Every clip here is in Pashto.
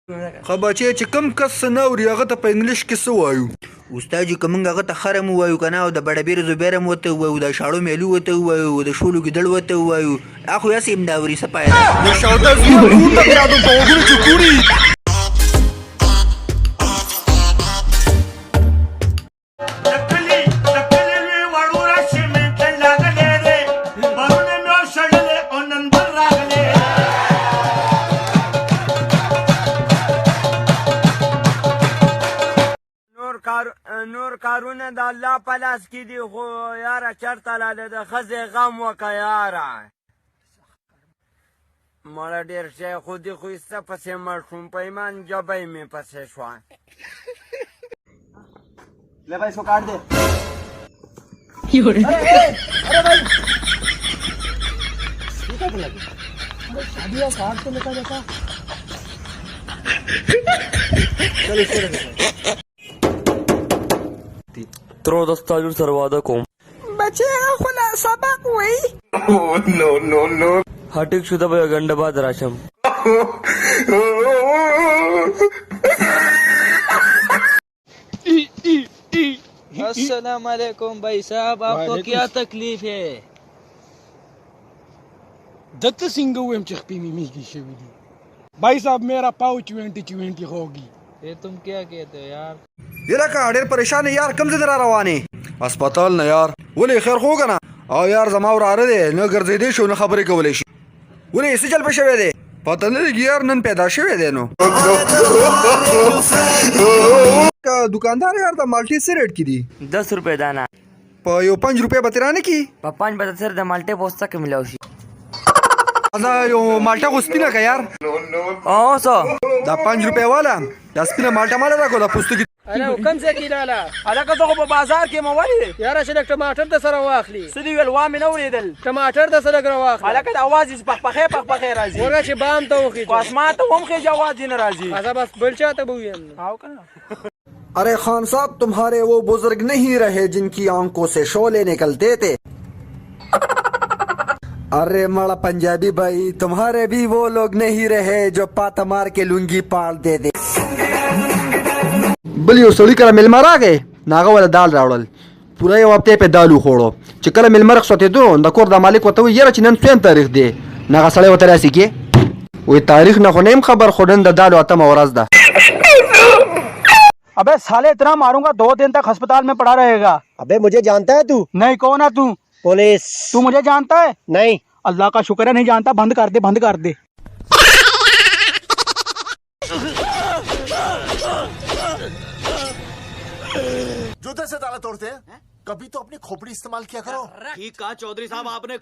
خو بچی چې کوم کس نه اوري هغه ته په انګلیش کې څه وایو؟ استاد چې کومنګ هغه ته خرم ووایو که نه او د بډبیر زبیرم ورته ووایو د شاړو میلو ورته ووایو د شولو ګیدړ ورته ووایو اخو یاسې هم دا اوري څه پایده د شاوده زما ټول د ګرادو په غوږونو چې ګوري نور کارونه د الله په لاس کې دي خو یاره چرته لاله د ښځې غم وکه یاره مړه ډېر شی خو دې خو ایسته پسې مړ شوم په ایمان جبۍ مې پسې شوه ले भाई इसको काट दे काट तो लेता जाता चल इसको ترو دستاجر سره واده کوم بچې هغه خو لا سبق وایي ها ټیک شو ته به ګنډه بعد راشم السلام علیکم بھائی صاحب آپ کو کیا تکلیف ہے दत्त सिंह हुए चखपी में मिल गई शबीली भाई साहब मेरा पाव 20 होगी ये तुम क्या कहते हो यार یره که ډېر پریشان یار کوم ځای ته را روانې هسپتال نه یار ولې خیر خو که نه او یار زما وراره دی نه ګرځېدی شو نه خبرې کولی شي ولې څه چل په شوی دی پته نه لګي یار نن پیدا شوی دی نو دکاندار یار د مالټې څه ریټ کې دي 10 روپے دانا په یو 5 روپۍ به ترانه کی په 5 بده سره د مالټې پوسټه کې ملاو شي دا یو مالټه خو سپینه که یار او څه دا 5 روپۍ والا دا سپینه مالټه ماله راکړو دا پوستکي अरे हुकम से की लाला अलग तो को बाजार के मोबाइल यार अशे टमाटर द सर वाखली सदी ول وا مې نو لیدل टमाटर د سر غره واخلی الګ د आवाज پخپخه راځي ورګه چې بام ته وخی قسمه ته هم خې جواز نه راځي اځه بس بلچا ته بویم او کنه अरे खान साहब तुम्हारे वो बुजुर्ग नहीं रहे जिनकी आंखों से शोले निकलते थे अरे मड़ा पंजाबी भाई तुम्हारे भी वो लोग नहीं रहे जो पात मार के लुंगी पाल दे दे بل یو سړي کله میلمه راغی نو هغه وله دال راوړل پوره یو هفته یې پې دال وخوړو چې کله میلمه رخصتېدو د کور د مالک ورته وایي یاره چې نن څویم تاریخ دی نو هغه سړی ورته راسي کې وایي تاریخ نه خو نه یم خبر خو نن د دالو اتمه ورځ ده अबे साले इतना मारूंगा 2 दिन तक अस्पताल में पड़ा रहेगा अबे मुझे जानता है तू? नहीं कौन है तू? पुलिस। तू मुझे जानता है? नहीं। अल्लाह का शुक्र है नहीं जानता बंद कर दे जूते से ताला तोड़ते हैं कभी तो अपनी खोपड़ी इस्तेमाल किया करो ठीक कहा चौधरी साहब आपने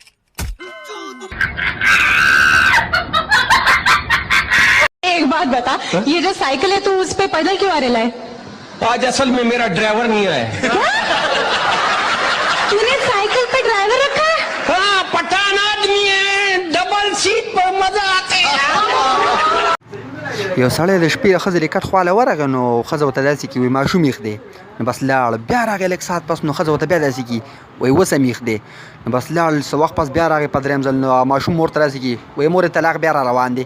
एक बात बता ये जो साइकिल है तू उस पे पैदल क्यों आ रहा है आज असल में मेरा ड्राइवर नहीं है तूने साइकिल पे ड्राइवर रखा है हाँ पठान आदमी है डबल सीट पर मजा आते हैं یو سړی د شپې د ښځې د کټ خواله ورغی نو ښځه ورته داسې کي وایي ماشوم یخ دی نو بس لاړ بیا راغی لږ ساعت پس نو ښځه ورته بیا داسې کي وایي اوس هم یخ دی نو بس لاړ څه وخت پس بیا راغی په درېیم ځل نو ماشوم مور ته داسې کي وایي مورې طلاق بیا را روان دی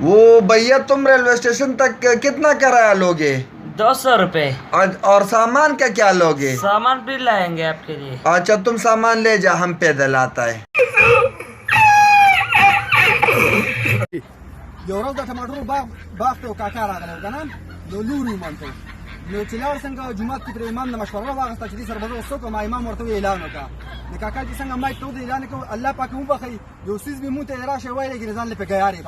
वो भैया तुम रेलवे स्टेशन तक कितना किराया लोगे? 200 रुपए और सामान का क्या लोगे? सामान भी लाएंगे आपके लिए अच्छा तुम सामान ले जा हम पैदल आता है यो ورځ د ټماټرو باغ ته کاکا راغلی و که نه نو لوري مانته نو چې لاړ څنګه جومات کې پر امام نه مشوره واخېسته چې دې سره به زه اوس څه کوم امام ورته اعلان وکړه د کاکا چې څنګه مایک ته ودرېد اعلان یې کړو الله پاک مو بخښي یو څیز به مونږ ته راشي وایي لکن ځان لې په ګیارې